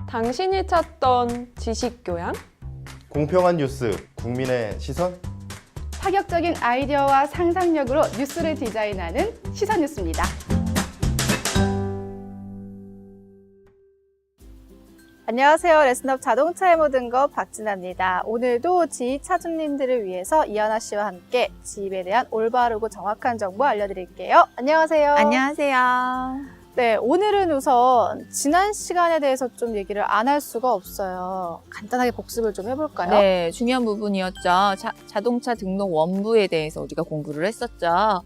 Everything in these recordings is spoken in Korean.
당신이 찾던 지식교양? 공평한 뉴스, 국민의 시선? 파격적인 아이디어와 상상력으로 뉴스를 디자인하는 시선뉴스입니다. 안녕하세요. 레슨업 자동차의 모든 것 박진아입니다. 오늘도 지휘 차주님들을 위해서 이하나 씨와 함께 지휘에 대한 올바르고 정확한 정보 알려드릴게요. 안녕하세요. 안녕하세요. 네, 오늘은 우선 지난 시간에 대해서 좀 얘기를 안 할 수가 없어요. 간단하게 복습을 좀 해볼까요? 네, 중요한 부분이었죠. 자동차 등록 원부에 대해서 우리가 공부를 했었죠.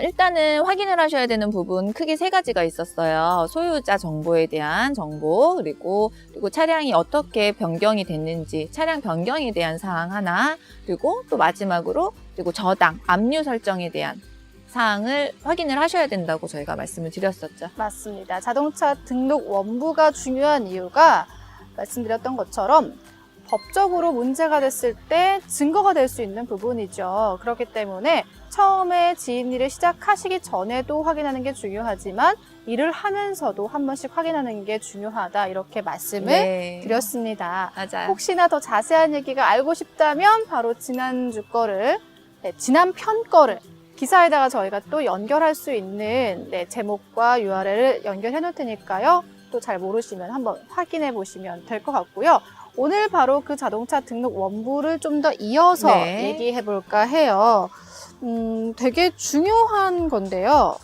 일단은 확인을 하셔야 되는 부분 크게 세 가지가 있었어요. 소유자 정보에 대한 정보, 그리고 차량이 어떻게 변경이 됐는지, 차량 변경에 대한 사항 하나, 그리고 또 마지막으로 그리고 저당, 압류 설정에 대한 사항을 확인을 하셔야 된다고 저희가 말씀을 드렸었죠. 맞습니다. 자동차 등록 원부가 중요한 이유가 말씀드렸던 것처럼 법적으로 문제가 됐을 때 증거가 될 수 있는 부분이죠. 그렇기 때문에 처음에 지인일을 시작하시기 전에도 확인하는 게 중요하지만 일을 하면서도 한 번씩 확인하는 게 중요하다 이렇게 말씀을 드렸습니다. 맞아요. 혹시나 더 자세한 얘기가 알고 싶다면 바로 지난주 거를, 지난 편 거를 기사에다가 저희가 또 연결할 수 있는 제목과 URL을 연결해 놓을 테니까요. 또 잘 모르시면 한번 확인해 보시면 될 것 같고요. 오늘 바로 그 자동차 등록 원부를 좀 더 이어서 얘기해 볼까 해요. 되게 중요한 건데요.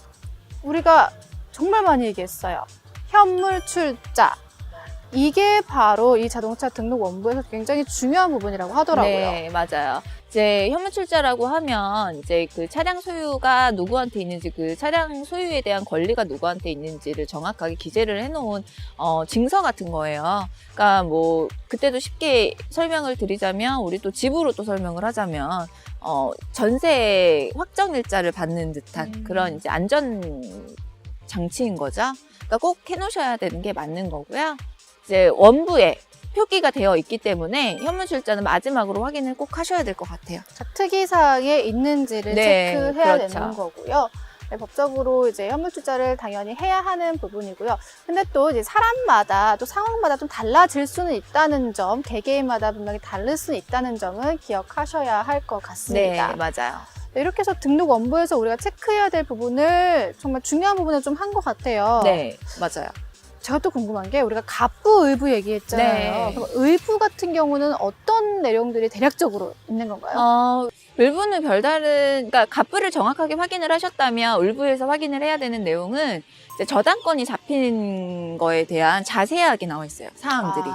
우리가 정말 많이 얘기했어요. 현물 출자. 이게 바로 이 자동차 등록 원부에서 굉장히 중요한 부분이라고 하더라고요. 네, 맞아요. 이제 현물 출자라고 하면 이제 그 차량 소유가 누구한테 있는지, 그 차량 소유에 대한 권리가 누구한테 있는지를 정확하게 기재를 해놓은 증서 같은 거예요. 그러니까 뭐 그때도 쉽게 설명을 드리자면, 우리 또 집으로 또 설명을 하자면 전세 확정 일자를 받는 듯한 그런 이제 안전 장치인 거죠. 그러니까 꼭 해놓으셔야 되는 게 맞는 거고요. 이제 원부에 표기가 되어 있기 때문에 현물 출자는 마지막으로 확인을 꼭 하셔야 될 것 같아요. 특이사항에 있는지를 체크해야 그렇죠. 되는 거고요. 네, 법적으로 이제 현물 출자를 당연히 해야 하는 부분이고요. 근데 또 이제 사람마다 또 상황마다 좀 달라질 수는 있다는 점, 개개인마다 분명히 다를 수는 있다는 점은 기억하셔야 할 것 같습니다. 네, 맞아요. 네, 이렇게 해서 등록 원부에서 우리가 체크해야 될 부분을 정말 중요한 부분을 좀 한 것 같아요. 네, 맞아요. 제가 또 궁금한 게 우리가 갑부, 의부 얘기했잖아요. 네. 그럼 의부 같은 경우는 어떤 내용들이 대략적으로 있는 건가요? 을부는 별다른, 그러니까 갑부를 정확하게 확인을 하셨다면 을부에서 확인을 해야 되는 내용은 이제 저당권이 잡힌 거에 대한 자세하게 나와 있어요, 사항들이.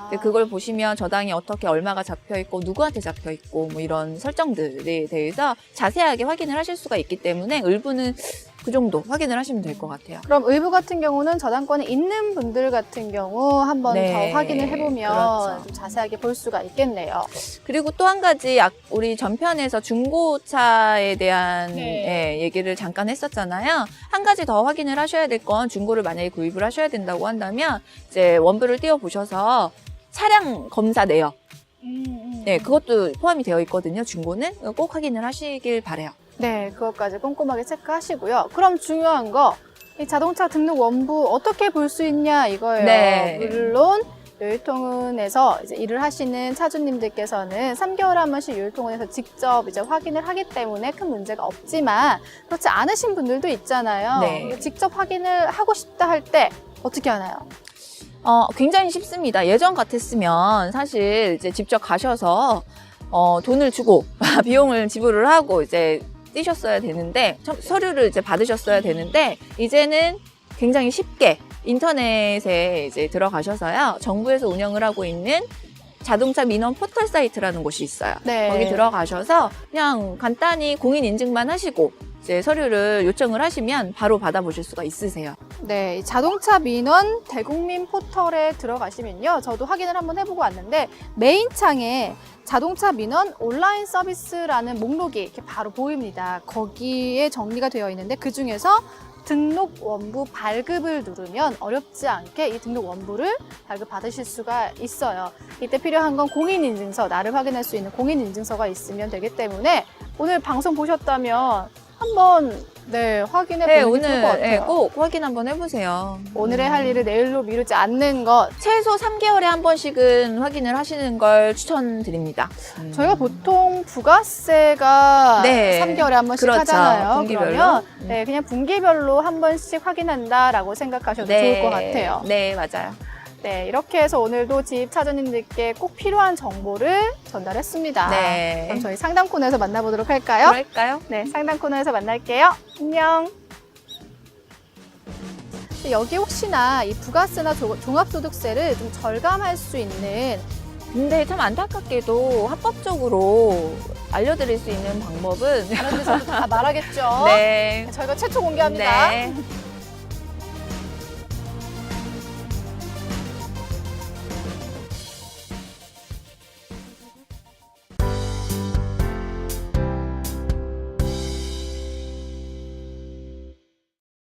근데 그걸 보시면 저당이 어떻게 얼마가 잡혀 있고 누구한테 잡혀 있고 뭐 이런 설정들에 대해서 자세하게 확인을 하실 수가 있기 때문에 을부는 그 정도 확인을 하시면 될 것 같아요. 그럼 의부 같은 경우는 저당권이 있는 분들 같은 경우 한 번 더 확인을 해보면 그렇죠. 좀 자세하게 볼 수가 있겠네요. 그리고 또 한 가지 우리 전편에서 중고차에 대한 얘기를 잠깐 했었잖아요. 한 가지 더 확인을 하셔야 될 건, 중고를 만약에 구입을 하셔야 된다고 한다면 이제 원부를 띄워 보셔서 차량 검사 내역, 네, 그것도 포함이 되어 있거든요. 중고는 꼭 확인을 하시길 바래요. 네, 그것까지 꼼꼼하게 체크하시고요. 그럼 중요한 거, 이 자동차 등록 원부 어떻게 볼 수 있냐 이거예요. 네. 물론 요일통운에서 이제 일을 하시는 차주님들께서는 3개월에 한 번씩 요일통운에서 직접 이제 확인을 하기 때문에 큰 문제가 없지만, 그렇지 않으신 분들도 있잖아요. 네. 직접 확인을 하고 싶다 할 때 어떻게 하나요? 굉장히 쉽습니다. 예전 같았으면 사실 이제 직접 가셔서 돈을 주고 비용을 지불을 하고 이제 띄셨어야 되는데, 서류를 이제 받으셨어야 되는데, 이제는 굉장히 쉽게 인터넷에 이제 들어가셔서요, 정부에서 운영을 하고 있는 자동차 민원 포털 사이트라는 곳이 있어요. 네. 거기 들어가셔서 그냥 간단히 공인 인증만 하시고 이제 서류를 요청을 하시면 바로 받아보실 수가 있으세요. 네, 이 자동차 민원 대국민 포털에 들어가시면요. 저도 확인을 한번 해보고 왔는데, 메인 창에 자동차 민원 온라인 서비스라는 목록이 이렇게 바로 보입니다. 거기에 정리가 되어 있는데, 그중에서 등록 원부 발급을 누르면 어렵지 않게 이 등록 원부를 발급받으실 수가 있어요. 이때 필요한 건 공인인증서, 나를 확인할 수 있는 공인인증서가 있으면 되기 때문에 오늘 방송 보셨다면 한번 확인해 네, 보는 게 좋을 것 오늘 같아요. 꼭 확인 한번 해보세요. 오늘의 할 일을 내일로 미루지 않는 것. 최소 3개월에 한 번씩은 확인을 하시는 걸 추천드립니다. 저희가 보통 부가세가 네. 3개월에 한 번씩 그렇죠. 하잖아요. 분기별로. 그러면 그냥 분기별로 한 번씩 확인한다라고 생각하셔도 좋을 것 같아요. 네, 맞아요. 네, 이렇게 해서 오늘도 지입차주님들께 꼭 필요한 정보를 전달했습니다. 네. 그럼 저희 상담 코너에서 만나보도록 할까요? 그럴까요? 네, 상담 코너에서 만날게요. 안녕. 여기 혹시나 이 부가세나 종합소득세를 좀 절감할 수 있는 근데 참 안타깝게도 합법적으로 알려드릴 수 있는 방법은 다른 데서도 다 말하겠죠? 네. 저희가 최초 공개합니다. 네.